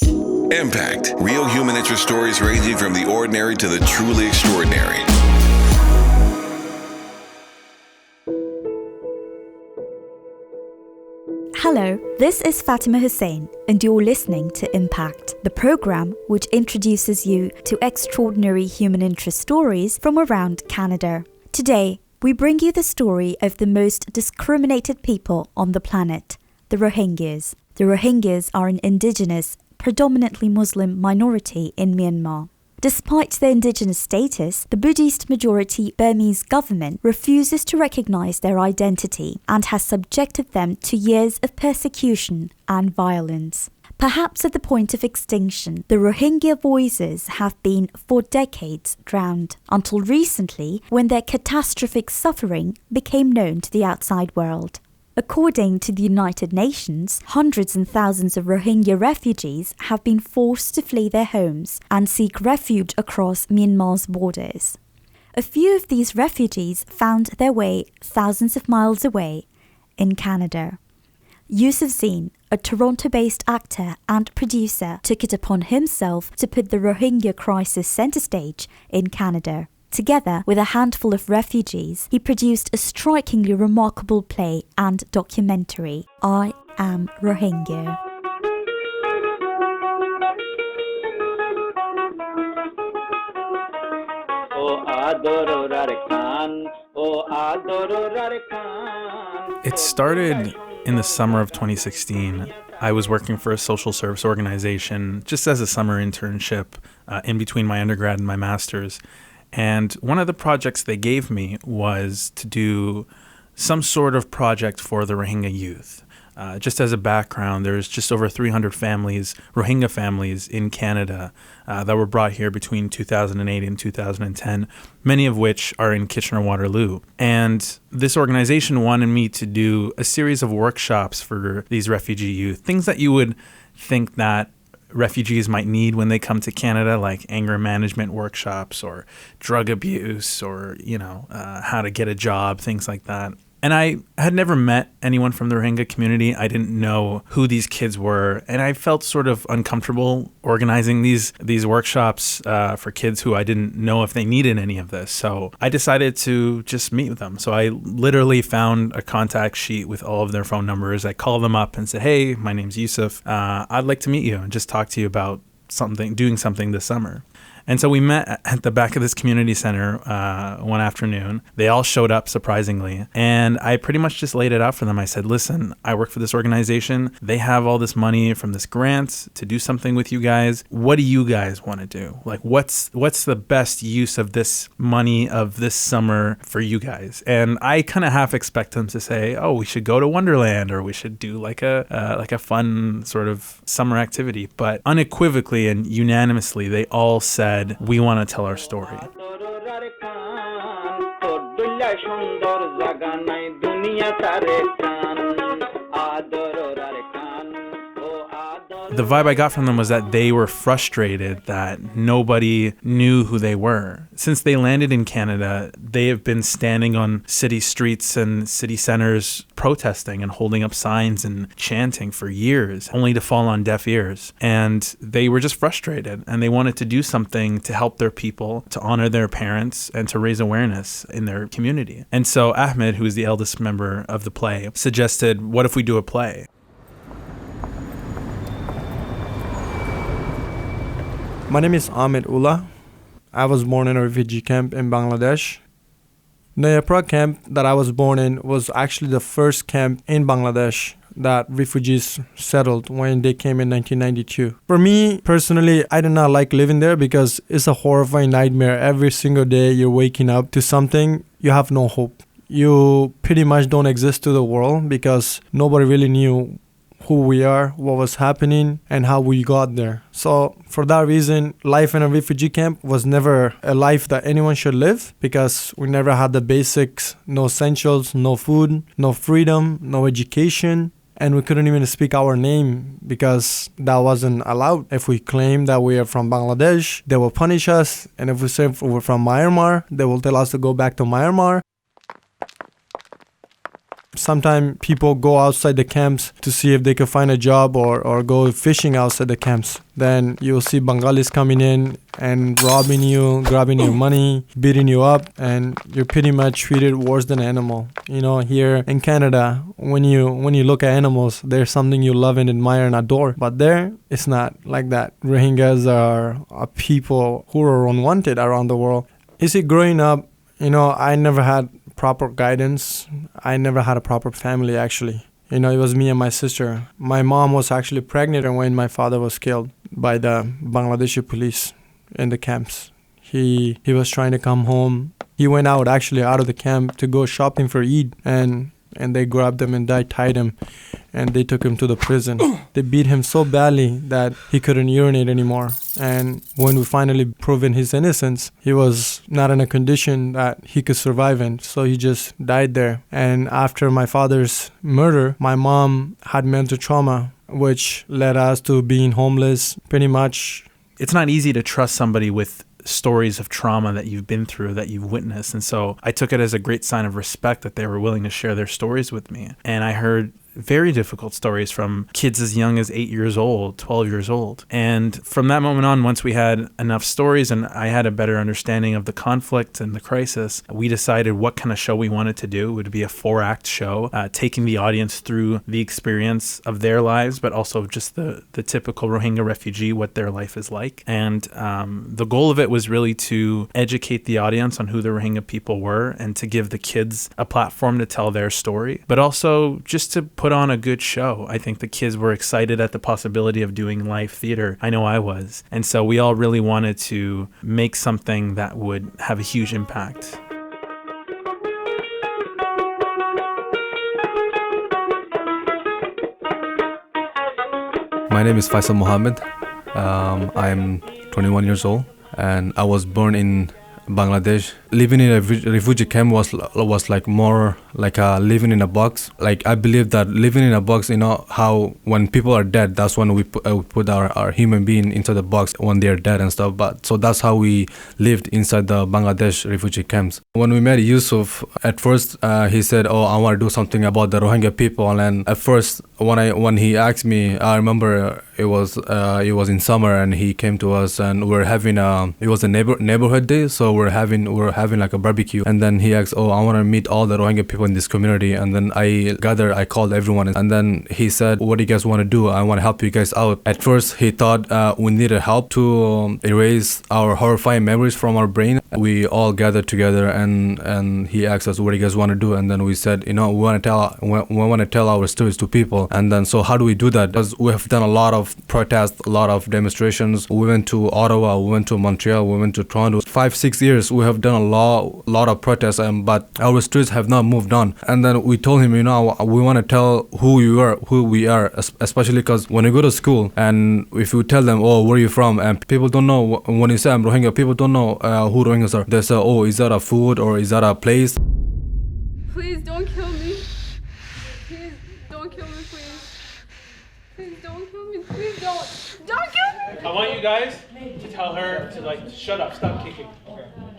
Impact. Real human interest stories ranging from the ordinary to the truly extraordinary. Hello, this is Fatima Husain, and you're listening to Impact, the program which introduces you to extraordinary human interest stories from around Canada. Today, we bring you the story of the most discriminated people on the planet, the Rohingyas. The Rohingyas are an indigenous, predominantly Muslim minority in Myanmar. Despite their indigenous status, the Buddhist-majority Burmese government refuses to recognize their identity and has subjected them to years of persecution and violence. Perhaps at the point of extinction, the Rohingya voices have been for decades drowned, until recently when their catastrophic suffering became known to the outside world. According to the United Nations, hundreds and thousands of Rohingya refugees have been forced to flee their homes and seek refuge across Myanmar's borders. A few of these refugees found their way thousands of miles away in Canada. Yusuf Zine, a Toronto-based actor and producer, took it upon himself to put the Rohingya crisis centre stage in Canada. Together with a handful of refugees, he produced a strikingly remarkable play and documentary, I Am Rohingya. It started in the summer of 2016. I was working for a social service organization just as a summer internship in between my undergrad and my master's. And one of the projects they gave me was to do some sort of project for the Rohingya youth. Just as a background, there's just over 300 families, Rohingya families in Canada that were brought here between 2008 and 2010, many of which are in Kitchener-Waterloo. And this organization wanted me to do a series of workshops for these refugee youth, things that you would think that refugees might need when they come to Canada, like anger management workshops or drug abuse or, how to get a job, things like that. And I had never met anyone from the Rohingya community. I didn't know who these kids were. And I felt sort of uncomfortable organizing these workshops for kids who I didn't know if they needed any of this. So I decided to just meet with them. So I literally found a contact sheet with all of their phone numbers. I called them up and said, hey, my name's Yusuf. I'd like to meet you and just talk to you about doing something this summer. And so we met at the back of this community center one afternoon. They all showed up, surprisingly. And I pretty much just laid it out for them. I said, listen, I work for this organization. They have all this money from this grant to do something with you guys. What do you guys want to do? Like, what's the best use of this money of this summer for you guys? And I kind of half expect them to say, oh, we should go to Wonderland, or we should do like a fun sort of summer activity. But unequivocally and unanimously, they all said, we want to tell our story. The vibe I got from them was that they were frustrated that nobody knew who they were. Since they landed in Canada, they have been standing on city streets and city centers protesting and holding up signs and chanting for years, only to fall on deaf ears. And they were just frustrated, and they wanted to do something to help their people, to honor their parents, and to raise awareness in their community. And so Ahmed, who is the eldest member of the play, suggested, what if we do a play? My name is Ahmed Ullah. I was born in a refugee camp in Bangladesh. The Yapra camp that I was born in was actually the first camp in Bangladesh that refugees settled when they came in 1992. For me, personally, I did not like living there because it's a horrifying nightmare. Every single day you're waking up to something, you have no hope. You pretty much don't exist to the world because nobody really knew who we are, what was happening, and how we got there. So for that reason, life in a refugee camp was never a life that anyone should live because we never had the basics, no essentials, no food, no freedom, no education. And we couldn't even speak our name because that wasn't allowed. If we claim that we are from Bangladesh, they will punish us. And if we say we're from Myanmar, they will tell us to go back to Myanmar. Sometimes people go outside the camps to see if they could find a job or go fishing outside the camps. Then you'll see Bengalis coming in and robbing you, grabbing your money, beating you up, and you're pretty much treated worse than an animal. Here in Canada, when you look at animals, there's something you love and admire and adore. But there, it's not like that. Rohingyas are people who are unwanted around the world. You see, growing up, I never had proper guidance. I never had a proper family, actually. It was me and my sister. My mom was actually pregnant when my father was killed by the Bangladeshi police in the camps. He was trying to come home. He went out of the camp to go shopping for Eid, and they grabbed him and tied him, and they took him to the prison. They beat him so badly that he couldn't urinate anymore. And when we finally proven his innocence, he was not in a condition that he could survive in, so he just died there. And after my father's murder, my mom had mental trauma, which led us to being homeless, pretty much. It's not easy to trust somebody with stories of trauma that you've been through, that you've witnessed. And so I took it as a great sign of respect that they were willing to share their stories with me. And I heard very difficult stories from kids as young as 8 years old, 12 years old. And from that moment on, once we had enough stories and I had a better understanding of the conflict and the crisis, we decided what kind of show we wanted to do. It would be a 4-act show, taking the audience through the experience of their lives, but also just the typical Rohingya refugee, what their life is like. And the goal of it was really to educate the audience on who the Rohingya people were and to give the kids a platform to tell their story, but also just to put on a good show. I think the kids were excited at the possibility of doing live theater. I know I was. And so we all really wanted to make something that would have a huge impact. My name is Faisal Mohammad. I'm 21 years old and I was born in Bangladesh. Living in a refugee camp was like more like living in a box. Like I believe that living in a box, how when people are dead, that's when we put our human being into the box when they're dead and stuff. But so that's how we lived inside the Bangladesh refugee camps. When we met Yusuf, at first he said, "Oh, I want to do something about the Rohingya people." And at first, when he asked me, I remember it was in summer and he came to us and we're having it was a neighborhood day, so we're having like a barbecue. And then he asked, "Oh, I want to meet all the Rohingya people in this community." And then I called everyone, and then he said, "What do you guys want to do? I want to help you guys out." At first he thought we needed help to erase our horrifying memories from our brain. We all gathered together and he asked us, "What do you guys want to do?" And then we said, we want to tell our stories to people. And then so how do we do that? Because we have done a lot of protests, a lot of demonstrations. We went to Ottawa, we went to Montreal, we went to Toronto. 5-6 years we have done a lot of protests, but our stories have not moved on. And then we told him, we want to tell who we are, especially because when you go to school and if you tell them, "Oh, where are you from?" and people don't know, when you say I'm Rohingya, people don't know who Rohingyas are. They say, "Oh, is that a food or is that a place?" Please don't kill me. Please don't kill me, please. Please don't kill me. Please don't kill me. I want you guys to tell her to shut up, stop kicking.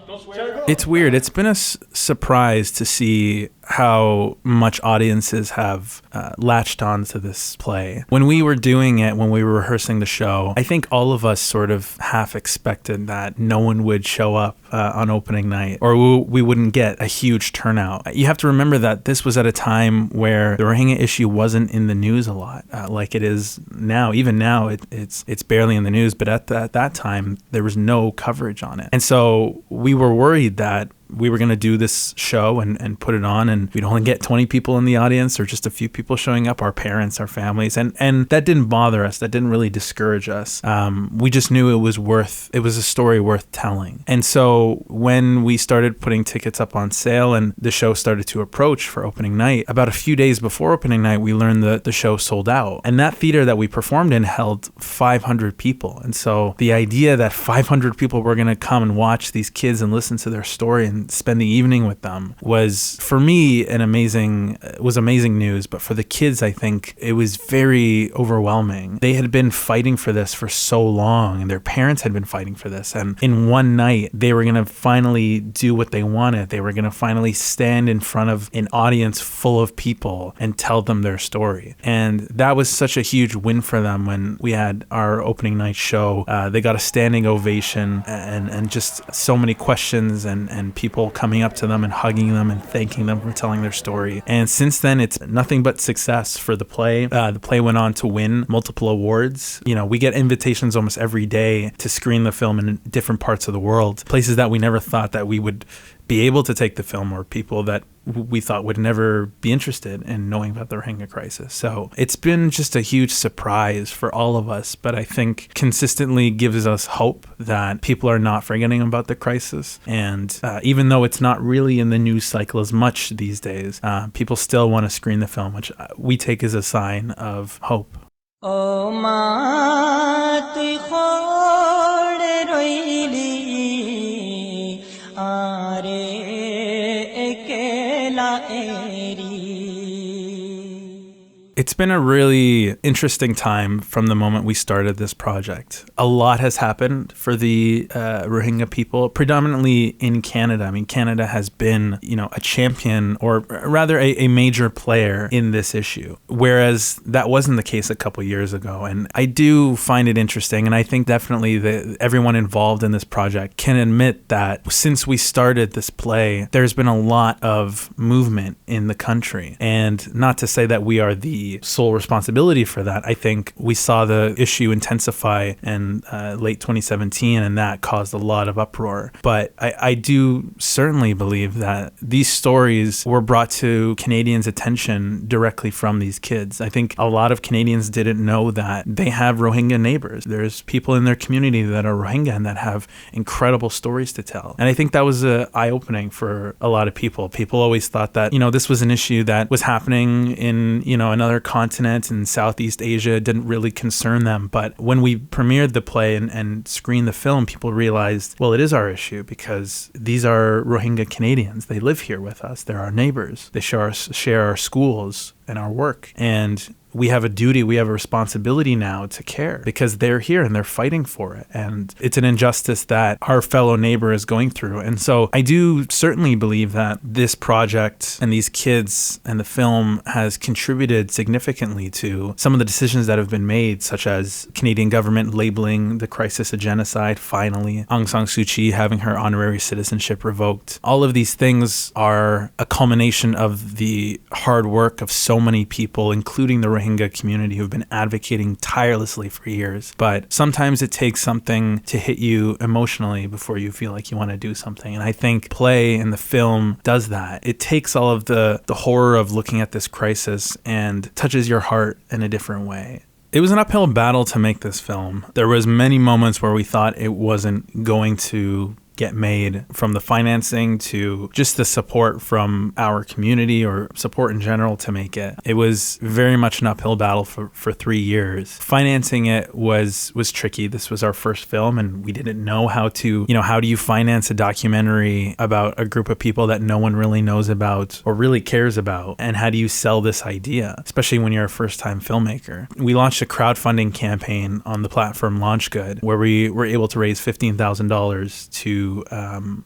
Don't swear. It's weird. It's been a surprise to see how much audiences have latched on to this play. When we were doing it, when we were rehearsing the show, I think all of us sort of half expected that no one would show up on opening night, or we wouldn't get a huge turnout. You have to remember that this was at a time where the Rohingya issue wasn't in the news a lot, like it is now. Even now, it's barely in the news, but at that time, there was no coverage on it. And so we were worried that we were going to do this show and put it on, and we'd only get 20 people in the audience or just a few people showing up, our parents, our families. And that didn't bother us. That didn't really discourage us. We just knew it was a story worth telling. And so when we started putting tickets up on sale and the show started to approach for opening night, about a few days before opening night, we learned that the show sold out. And that theater that we performed in held 500 people. And so the idea that 500 people were going to come and watch these kids and listen to their story and and spend the evening with them was, for me, amazing news. But for the kids, I think it was very overwhelming. They had been fighting for this for so long, and their parents had been fighting for this. And in one night, they were going to finally do what they wanted. They were going to finally stand in front of an audience full of people and tell them their story. And that was such a huge win for them when we had our opening night show. They got a standing ovation and just so many questions and people coming up to them and hugging them and thanking them for telling their story. And since then, it's nothing but success for the play. The play went on to win multiple awards. You know, we get invitations almost every day to screen the film in different parts of the world, places that we never thought that we would be able to take the film, or people that we thought would never be interested in knowing about the Rohingya crisis. So it's been just a huge surprise for all of us, but I think consistently gives us hope that people are not forgetting about the crisis. And even though it's not really in the news cycle as much these days, people still want to screen the film, which we take as a sign of hope. Oh, it's been a really interesting time from the moment we started this project. A lot has happened for the Rohingya people, predominantly in Canada. I mean, Canada has been, a champion, or rather a major player in this issue, whereas that wasn't the case a couple years ago. And I do find it interesting, and I think definitely that everyone involved in this project can admit that since we started this play, there's been a lot of movement in the country. And not to say that we are the sole responsibility for that. I think we saw the issue intensify in late 2017, and that caused a lot of uproar. But I do certainly believe that these stories were brought to Canadians' attention directly from these kids. I think a lot of Canadians didn't know that they have Rohingya neighbors. There's people in their community that are Rohingya and that have incredible stories to tell. And I think that was eye-opening for a lot of people. People always thought that, this was an issue that was happening in, another continent in Southeast Asia, didn't really concern them. But when we premiered the play and screened the film, people realized, well, it is our issue because these are Rohingya Canadians. They live here with us. They're our neighbors. They share our schools and our work. And we have a duty, we have a responsibility now to care because they're here and they're fighting for it. And it's an injustice that our fellow neighbor is going through. And so I do certainly believe that this project and these kids and the film has contributed significantly to some of the decisions that have been made, such as Canadian government labeling the crisis a genocide, finally, Aung San Suu Kyi having her honorary citizenship revoked. All of these things are a culmination of the hard work of so many people, including the Rohingya community, who've been advocating tirelessly for years. But sometimes it takes something to hit you emotionally before you feel like you want to do something. And I think play in the film does that. It takes all of the horror of looking at this crisis and touches your heart in a different way. It was an uphill battle to make this film. There was many moments where we thought it wasn't going to get made, from the financing to just the support from our community or support in general to make it. It was very much an uphill battle for 3 years. Financing it was tricky. This was our first film and we didn't know how do you finance a documentary about a group of people that no one really knows about or really cares about? And how do you sell this idea, especially when you're a first-time filmmaker? We launched a crowdfunding campaign on the platform LaunchGood, where we were able to raise $15,000 to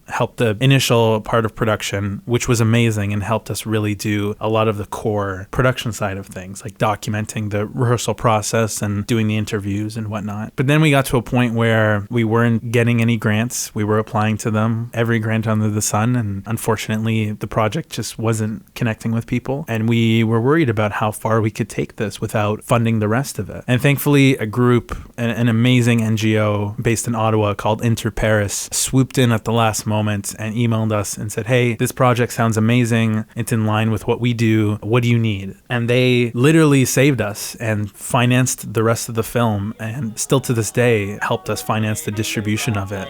help the initial part of production, which was amazing and helped us really do a lot of the core production side of things, like documenting the rehearsal process and doing the interviews and whatnot. But then we got to a point where we weren't getting any grants. We were applying to them, every grant under the sun, and unfortunately the project just wasn't connecting with people. And we were worried about how far we could take this without funding the rest of it. And thankfully, a group, an amazing NGO based in Ottawa called Interparis, swooped in at the last moment and emailed us and said, hey, this project sounds amazing. It's in line with what we do. What do you need? And they literally saved us and financed the rest of the film, and still to this day helped us finance the distribution of it.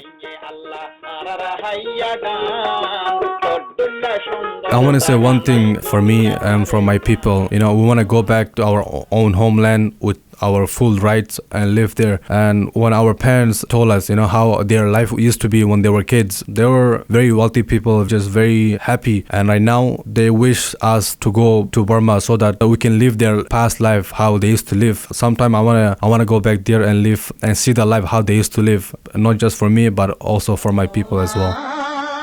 I want to say one thing for me and for my people. We want to go back to our own homeland with our full rights and live there. And when our parents told us, how their life used to be when they were kids, they were very wealthy people, just very happy. And right now they wish us to go to Burma so that we can live their past life, how they used to live. Sometime I wanna go back there and live and see the life how they used to live, not just for me, but also for my people as well.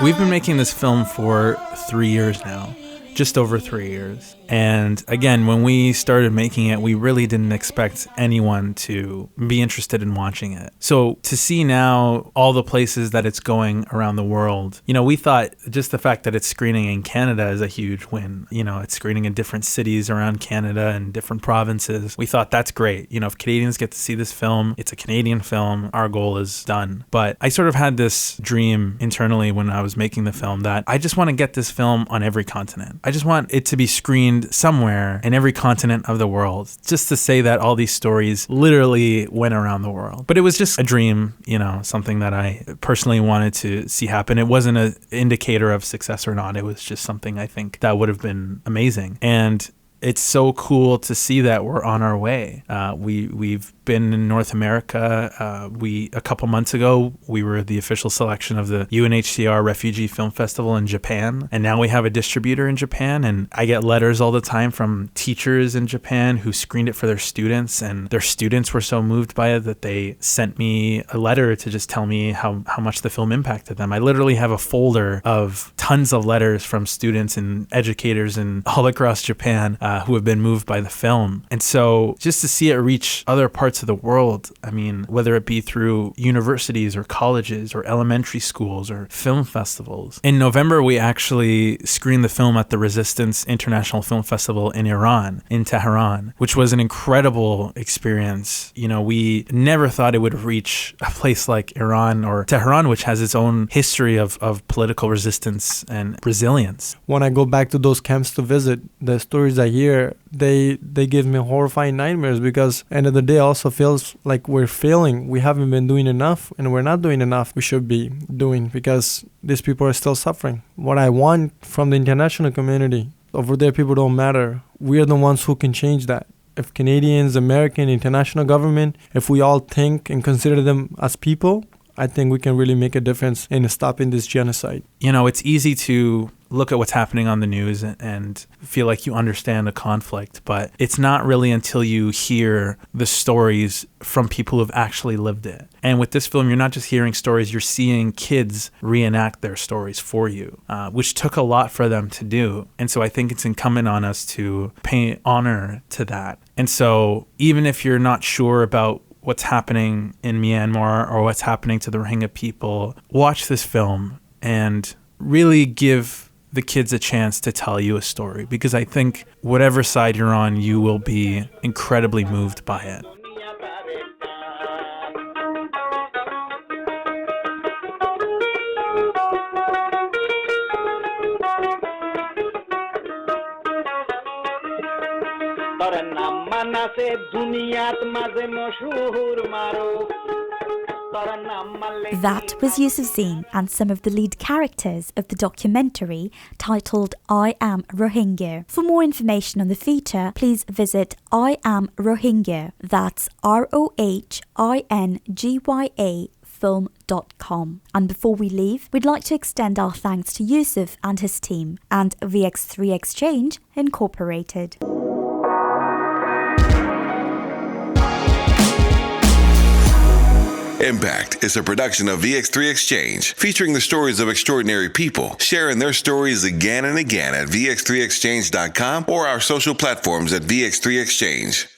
We've been making this film for 3 years now, just over 3 years. And again, when we started making it, we really didn't expect anyone to be interested in watching it. So to see now all the places that it's going around the world, we thought just the fact that it's screening in Canada is a huge win. It's screening in different cities around Canada and different provinces. We thought that's great. If Canadians get to see this film, it's a Canadian film, our goal is done. But I sort of had this dream internally when I was making the film that I just want to get this film on every continent. I just want it to be screened somewhere in every continent of the world, just to say that all these stories literally went around the world. But it was just a dream, something that I personally wanted to see happen. It wasn't an indicator of success or not. It was just something I think that would have been amazing. And it's so cool to see that we're on our way. We've been in North America. A couple months ago, we were the official selection of the UNHCR Refugee Film Festival in Japan. And now we have a distributor in Japan. And I get letters all the time from teachers in Japan who screened it for their students. And their students were so moved by it that they sent me a letter to just tell me how much the film impacted them. I literally have a folder of tons of letters from students and educators and all across Japan who have been moved by the film. And so just to see it reach other parts of the world, whether it be through universities or colleges or elementary schools or film festivals. In November, we actually screened the film at the Resistance International Film Festival in Iran, in Tehran, which was an incredible experience. We never thought it would reach a place like Iran or Tehran, which has its own history of political resistance and resilience. When I go back to those camps to visit, the stories I hear, they give me horrifying nightmares, because end of the day also feels like we're failing. We haven't been doing enough, and we're not doing enough we should be doing, because these people are still suffering. What I want from the international community, over there people don't matter. We're the ones who can change that. If Canadians, American, international government, if we all think and consider them as people, I think we can really make a difference in stopping this genocide. It's easy to look at what's happening on the news and feel like you understand a conflict, but it's not really until you hear the stories from people who've actually lived it. And with this film, you're not just hearing stories, you're seeing kids reenact their stories for you, which took a lot for them to do. And so I think it's incumbent on us to pay honor to that. And so even if you're not sure about what's happening in Myanmar or what's happening to the Rohingya people, watch this film and really give the kids a chance to tell you a story, because I think whatever side you're on, you will be incredibly moved by it. That was Yusuf Zine and some of the lead characters of the documentary titled I Am Rohingya. For more information on the feature, please visit I Am Rohingya. That's ROHINGYA film.com. And before we leave, we'd like to extend our thanks to Yusuf and his team and VX3 Exchange Incorporated. Impact is a production of VX3 Exchange, featuring the stories of extraordinary people, sharing their stories again and again at VX3Exchange.com or our social platforms at VX3 Exchange.